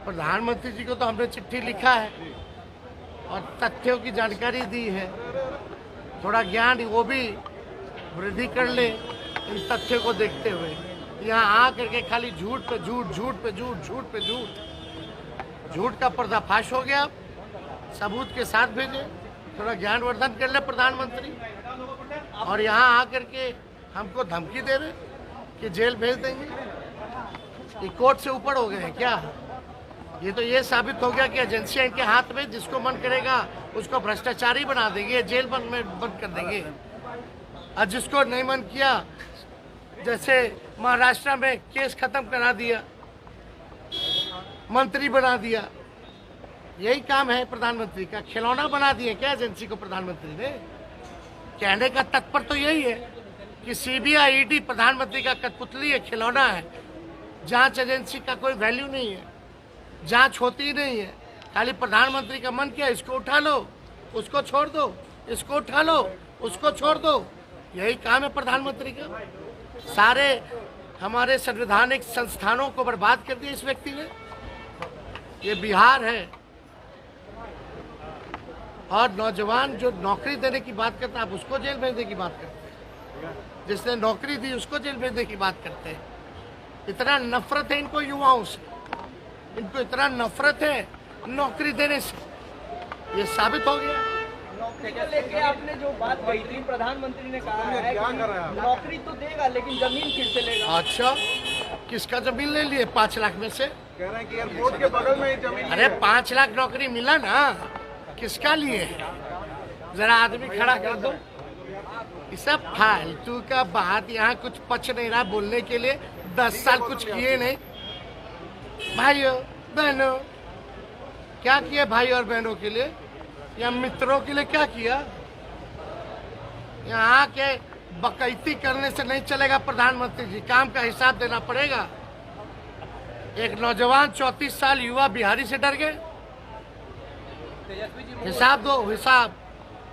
प्रधानमंत्री जी को तो हमने चिट्ठी लिखा है और तथ्यों की जानकारी दी है। थोड़ा ज्ञान वो भी वृद्धि कर ले इन तथ्यों को देखते हुए। यहाँ आ करके खाली झूठ पे झूठ, झूठ पे झूठ, झूठ पे झूठ, झूठ का पर्दाफाश हो गया। सबूत के साथ भेजे। थोड़ा ज्ञानवर्धन कर ले प्रधानमंत्री। और यहाँ आकर के हमको धमकी दे रहे कि जेल भेज देंगे। ये कोर्ट से ऊपर हो गए हैं क्या? ये तो ये साबित हो गया कि एजेंसियां इनके हाथ में, जिसको मन करेगा उसको भ्रष्टाचारी बना देंगे, जेल बंद कर देंगे। और जिसको नहीं मन किया, जैसे महाराष्ट्र में केस खत्म करा दिया, मंत्री बना दिया। यही काम है प्रधानमंत्री का। खिलौना बना दिए क्या एजेंसी को प्रधानमंत्री ने? कहने का तत्पर तो यही है कि सीबीआई, ईडी प्रधानमंत्री का कठपुतली है, खिलौना है। जांच एजेंसी का कोई वैल्यू नहीं है, जांच होती ही नहीं है। खाली प्रधानमंत्री का मन किया, इसको उठा लो, उसको छोड़ दो, इसको उठा लो, उसको छोड़ दो। यही काम है प्रधानमंत्री का। सारे हमारे संवैधानिक संस्थानों को बर्बाद कर दिया इस व्यक्ति ने। ये बिहार है। और नौजवान जो नौकरी देने की बात करता है, आप उसको जेल भेजने की बात करते हैं। जिसने नौकरी दी उसको जेल भेजने की बात करते हैं। इतना नफरत है इनको युवाओं से, इनको इतना नफरत है नौकरी देने से। ये साबित हो गया। नौकरी को लेके आपने जो बात कही थी, प्रधानमंत्री ने कहा है कि नौकरी तो देगा लेकिन जमीन फिर से लेगा। अच्छा, किसका जमीन ले लिए? 5 लाख में से कह रहे हैं कि एयरपोर्ट के बगल में ही जमीन। अरे 5 लाख नौकरी मिला ना, किसका लिए? जरा आदमी खड़ा कर दो। ये सब फालतू का बात। यहाँ कुछ पच नहीं रहा बोलने के लिए। 10 साल कुछ किए नहीं। भाइयों बहनों, क्या किया भाई और बहनों के लिए या मित्रों के लिए? क्या किया? यहाँ के बकैती करने से नहीं चलेगा प्रधानमंत्री जी। काम का हिसाब देना पड़ेगा। एक नौजवान 34 साल युवा बिहारी से डर गए। हिसाब दो, हिसाब।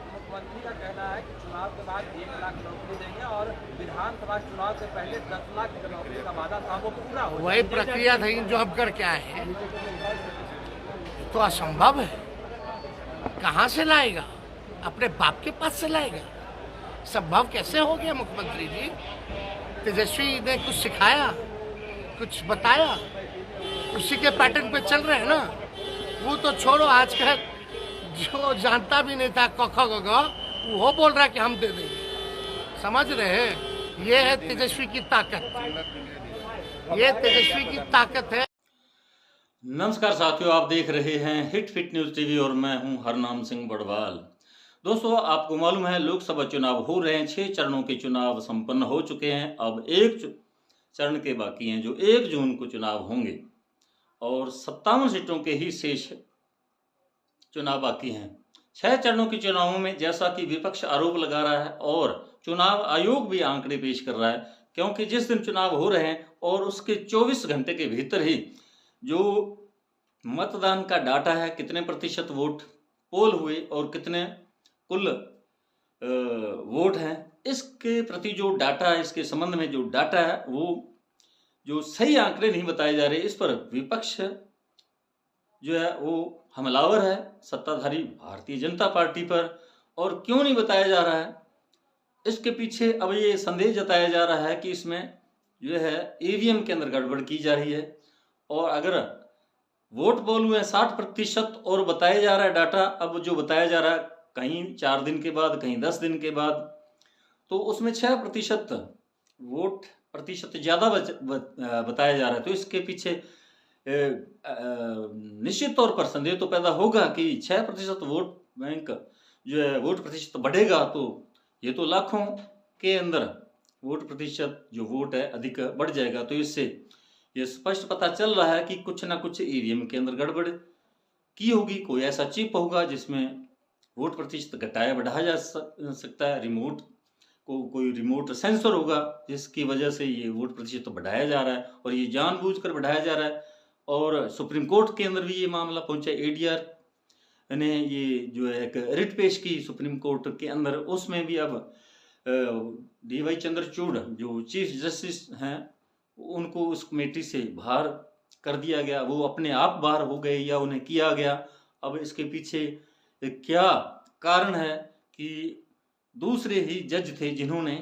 मुख्यमंत्री का कहना है कि चुनाव के बाद 1 लाख नौकरी देंगे और विधानसभा चुनाव से पहले 10 लाख की नौकरी का वादा था वो पूरा हो। वही प्रक्रिया थी जो हम करके आए हैं। तो असंभव है। कहाँ से लाएगा? अपने बाप के पास से लाएगा? संभव कैसे हो गया मुख्यमंत्री जी? तेजस्वी ने कुछ सिखाया, कुछ बताया, उसी के पैटर्न पे चल रहे हैं ना। वो तो छोड़ो, आजकल जो जानता भी नहीं था क ख ग घ, वो बोल रहा है कि हम दे देंगे। समझ रहे हैं? ये है तेजस्वी की ताकत। ये तेजस्वी की ताकत है। नमस्कार साथियों, आप देख रहे हैं हिट फिट न्यूज़ टीवी और मैं हूं हरनाम सिंह बड़वाल। दोस्तों, आपको मालूम है लोकसभा चुनाव हो रहे हैं। 6 चरणों के चुनाव संपन्न हो चुके हैं। अब एक चरण के बाकी हैं जो 1 जून को चुनाव होंगे और 57 सीटों के ही शेष चुनाव बाकी हैं। 6 चरणों के चुनावों में जैसा कि विपक्ष आरोप लगा रहा है और चुनाव आयोग भी आंकड़े पेश कर रहा है, क्योंकि जिस दिन चुनाव हो रहे हैं और उसके 24 घंटे के भीतर ही जो मतदान का डाटा है, कितने प्रतिशत वोट पोल हुए और कितने कुल वोट हैं, इसके प्रति जो डाटा है, इसके संबंध में जो डाटा है, वो जो सही आंकड़े नहीं बताए जा रहे, इस पर विपक्ष जो है वो हमलावर है सत्ताधारी भारतीय जनता पार्टी पर। और क्यों नहीं बताया जा रहा है, इसके पीछे अब ये संदेह जताया जा रहा है कि इसमें जो है ईवीएम के अंदर गड़बड़ की जा रही है। और अगर वोट पोल हुए 60% और बताया जा रहा है डाटा, अब जो बताया जा रहा है कहीं 4 दिन के बाद, कहीं 10 दिन के बाद, तो उसमें 6% वोट प्रतिशत ज़्यादा बताया जा रहा है। तो इसके पीछे निश्चित तौर पर संदेह तो पैदा होगा कि 6% वोट बैंक जो है वोट प्रतिशत बढ़ेगा तो ये तो लाखों के अंदर वोट प्रतिशत जो वोट है अधिक बढ़ जाएगा। तो इससे ये स्पष्ट पता चल रहा है कि कुछ ना कुछ ईवीएम के अंदर गड़बड़ की होगी। कोई ऐसा चिप होगा जिसमें वोट प्रतिशत घटाया बढ़ाया जा सकता है। रिमोट को कोई रिमोट सेंसर होगा जिसकी वजह से ये वोट प्रतिशत बढ़ाया जा रहा है और ये जानबूझकर बढ़ाया जा रहा है। और सुप्रीम कोर्ट के अंदर भी ये मामला पहुंचा। एडीआर ने ये जो है एक रिट पेश की सुप्रीम कोर्ट के अंदर, उसमें भी अब डीवाई चंद्रचूड़ जो चीफ जस्टिस हैं उनको उस कमेटी से बाहर कर दिया गया, वो अपने आप बाहर हो गए या उन्हें किया गया। अब इसके पीछे क्या कारण है कि दूसरे ही जज थे जिन्होंने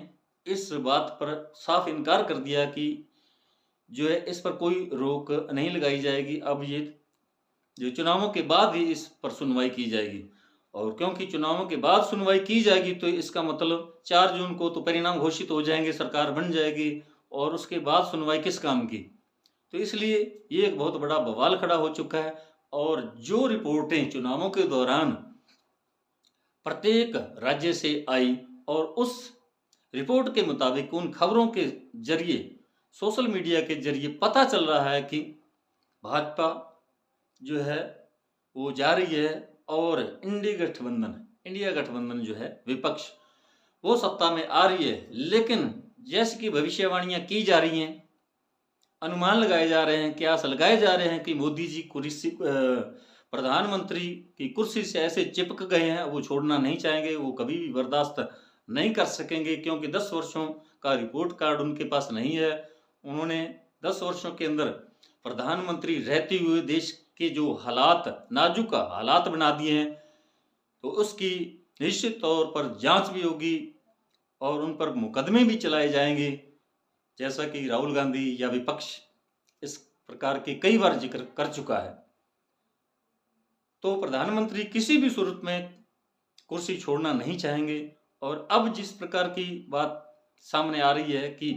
इस बात पर साफ इनकार कर दिया कि जो है इस पर कोई रोक नहीं लगाई जाएगी, अब ये जो चुनावों के बाद ही इस पर सुनवाई की जाएगी। और क्योंकि चुनावों के बाद सुनवाई की जाएगी तो इसका मतलब 4 जून को तो परिणाम घोषित हो जाएंगे, सरकार बन जाएगी, और उसके बाद सुनवाई किस काम की। तो इसलिए ये एक बहुत बड़ा बवाल खड़ा हो चुका है। और जो रिपोर्टें चुनावों के दौरान प्रत्येक राज्य से आई और उस रिपोर्ट के मुताबिक उन खबरों के जरिए, सोशल मीडिया के जरिए पता चल रहा है कि भाजपा जो है वो जा रही है और इंडिया गठबंधन जो है विपक्ष, वो सत्ता में आ रही है। लेकिन जैसे कि भविष्यवाणियां की जा रही हैं, अनुमान लगाए जा रहे हैं, कयास लगाए जा रहे हैं कि मोदी जी कुर्सी प्रधानमंत्री की कुर्सी से ऐसे चिपक गए हैं, वो छोड़ना नहीं चाहेंगे, वो कभी भी बर्दाश्त नहीं कर सकेंगे, क्योंकि 10 वर्षों का रिपोर्ट कार्ड उनके पास नहीं है। उन्होंने 10 वर्षों के अंदर प्रधानमंत्री रहते हुए देश के जो हालात, नाजुक हालात बना दिए हैं, तो उसकी निश्चित तौर पर जांच भी होगी और उन पर मुकदमे भी चलाए जाएंगे, जैसा कि राहुल गांधी या विपक्ष इस प्रकार के कई बार जिक्र कर चुका है। तो प्रधानमंत्री किसी भी सूरत में कुर्सी छोड़ना नहीं चाहेंगे। और अब जिस प्रकार की बात सामने आ रही है कि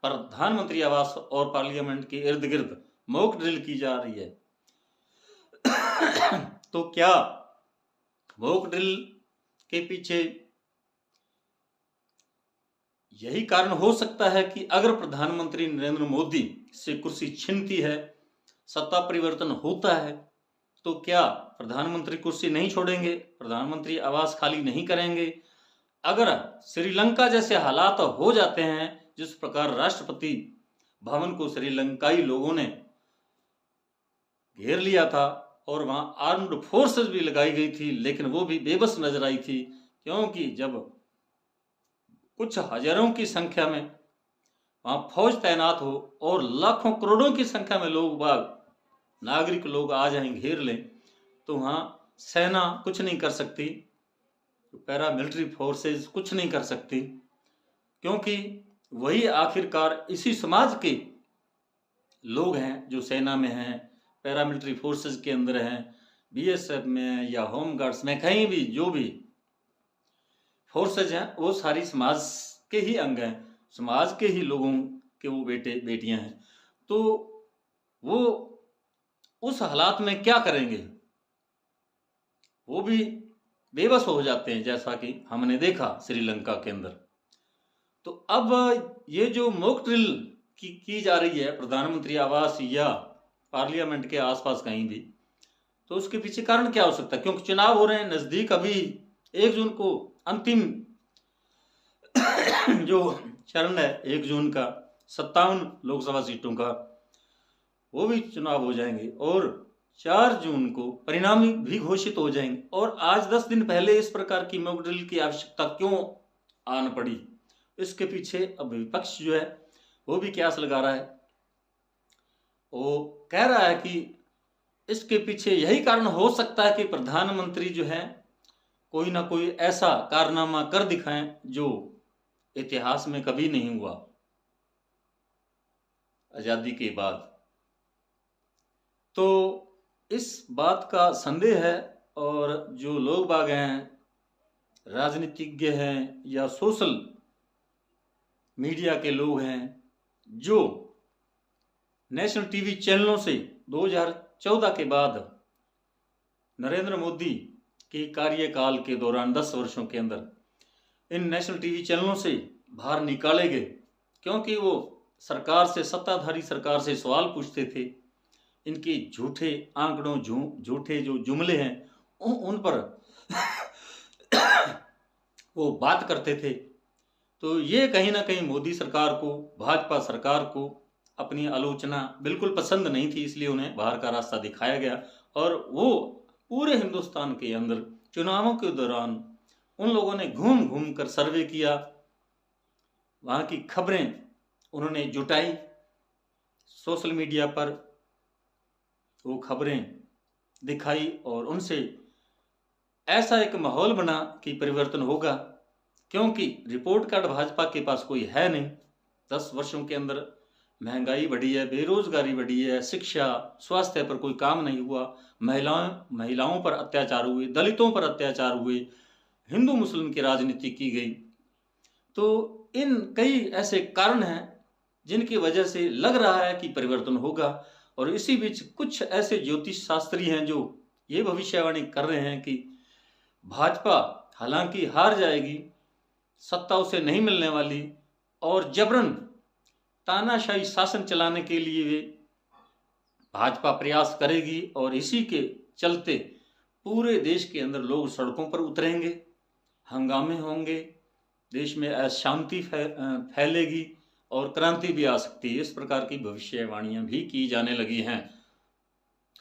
प्रधानमंत्री आवास और पार्लियामेंट के इर्द गिर्द मॉक ड्रिल की जा रही है, तो क्या मॉक ड्रिल के पीछे यही कारण हो सकता है कि अगर प्रधानमंत्री नरेंद्र मोदी से कुर्सी छिनती है, सत्ता परिवर्तन होता है, तो क्या प्रधानमंत्री कुर्सी नहीं छोड़ेंगे, प्रधानमंत्री आवास खाली नहीं करेंगे? अगर श्रीलंका जैसे हालात हो जाते हैं, जिस प्रकार राष्ट्रपति भवन को श्रीलंकाई लोगों ने घेर लिया था और वहां आर्म्ड फोर्सेस भी लगाई गई थी, लेकिन वो भी बेबस नजर आई थी, क्योंकि जब कुछ हजारों की संख्या में वहां फौज तैनात हो और लाखों करोड़ों की संख्या में नागरिक लोग आ जाएं, घेर लें, तो वहां सेना कुछ नहीं कर सकती, पैरामिलिट्री फोर्सेस कुछ नहीं कर सकती, क्योंकि वही आखिरकार इसी समाज के लोग हैं जो सेना में हैं, पैरामिलिट्री फोर्सेस के अंदर हैं, बीएसएफ में या होम गार्ड्स में, कहीं भी जो भी फोर्सेज हैं, वो सारी समाज के ही अंग हैं, समाज के ही लोगों के वो बेटे बेटियां हैं। तो वो उस हालात में क्या करेंगे, वो भी बेबस हो जाते हैं, जैसा कि हमने देखा श्रीलंका के अंदर। तो अब ये जो मॉक ड्रिल की जा रही है प्रधानमंत्री आवास या पार्लियामेंट के आसपास कहीं भी, तो उसके पीछे कारण क्या हो सकता है? क्योंकि चुनाव हो रहे हैं नजदीक, अभी 1 जून को अंतिम जो चरण है 1 जून का 57 लोकसभा सीटों का, वो भी चुनाव हो जाएंगे और 4 जून को परिणाम भी घोषित हो जाएंगे। और आज 10 दिन पहले इस प्रकार की मॉक ड्रिल की आवश्यकता क्यों आन पड़ी? इसके पीछे अब विपक्ष जो है वो भी कयास लगा रहा है। वो कह रहा है कि इसके पीछे यही कारण हो सकता है कि प्रधानमंत्री जो है कोई ना कोई ऐसा कारनामा कर दिखाएं जो इतिहास में कभी नहीं हुआ आजादी के बाद। तो इस बात का संदेह है, और जो लोग बाग हैं, राजनीतिज्ञ हैं या सोशल मीडिया के लोग हैं, जो नेशनल टीवी चैनलों से 2014 के बाद नरेंद्र मोदी के कार्यकाल के दौरान 10 वर्षों के अंदर इन नेशनल टीवी चैनलों से बाहर निकाले गए, क्योंकि वो सरकार से, सत्ताधारी सरकार से सवाल पूछते थे, इनके झूठे आंकड़ों, झूठे जो जुमले हैं उन पर वो बात करते थे। तो ये कहीं ना कहीं मोदी सरकार को, भाजपा सरकार को अपनी आलोचना बिल्कुल पसंद नहीं थी, इसलिए उन्हें बाहर का रास्ता दिखाया गया। और वो पूरे हिंदुस्तान के अंदर चुनावों के दौरान उन लोगों ने घूम घूम कर सर्वे किया, वहाँ की खबरें उन्होंने जुटाई, सोशल मीडिया पर वो खबरें दिखाई और उनसे ऐसा एक माहौल बना कि परिवर्तन होगा, क्योंकि रिपोर्ट कार्ड भाजपा के पास कोई है नहीं। 10 वर्षों के अंदर महंगाई बढ़ी है, बेरोजगारी बढ़ी है, शिक्षा स्वास्थ्य पर कोई काम नहीं हुआ, महिलाओं पर अत्याचार हुए, दलितों पर अत्याचार हुए, हिंदू मुस्लिम की राजनीति की गई। तो इन कई ऐसे कारण हैं जिनकी वजह से लग रहा है कि परिवर्तन होगा। और इसी बीच कुछ ऐसे ज्योतिष शास्त्री हैं जो ये भविष्यवाणी कर रहे हैं कि भाजपा हालांकि हार जाएगी, सत्ता उसे नहीं मिलने वाली, और जबरन तानाशाही शासन चलाने के लिए वे भाजपा प्रयास करेगी, और इसी के चलते पूरे देश के अंदर लोग सड़कों पर उतरेंगे, हंगामे होंगे, देश में अशांति फैलेगी और क्रांति भी आ सकती है। इस प्रकार की भविष्यवाणियां भी की जाने लगी हैं।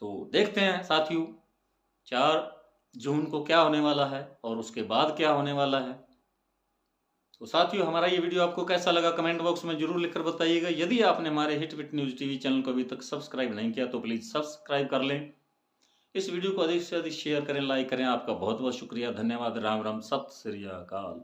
तो देखते हैं साथियों 4 जून को क्या होने वाला है और उसके बाद क्या होने वाला है। तो साथियों हमारा ये वीडियो आपको कैसा लगा कमेंट बॉक्स में जरूर लिखकर बताइएगा। यदि आपने हमारे hit fit news TV channel को अभी तक सब्सक्राइब नहीं किया तो प्लीज़ सब्सक्राइब कर लें। इस वीडियो को अधिक से अधिक शेयर करें, लाइक करें। आपका बहुत बहुत शुक्रिया, धन्यवाद, राम राम, सत श्री अकाल।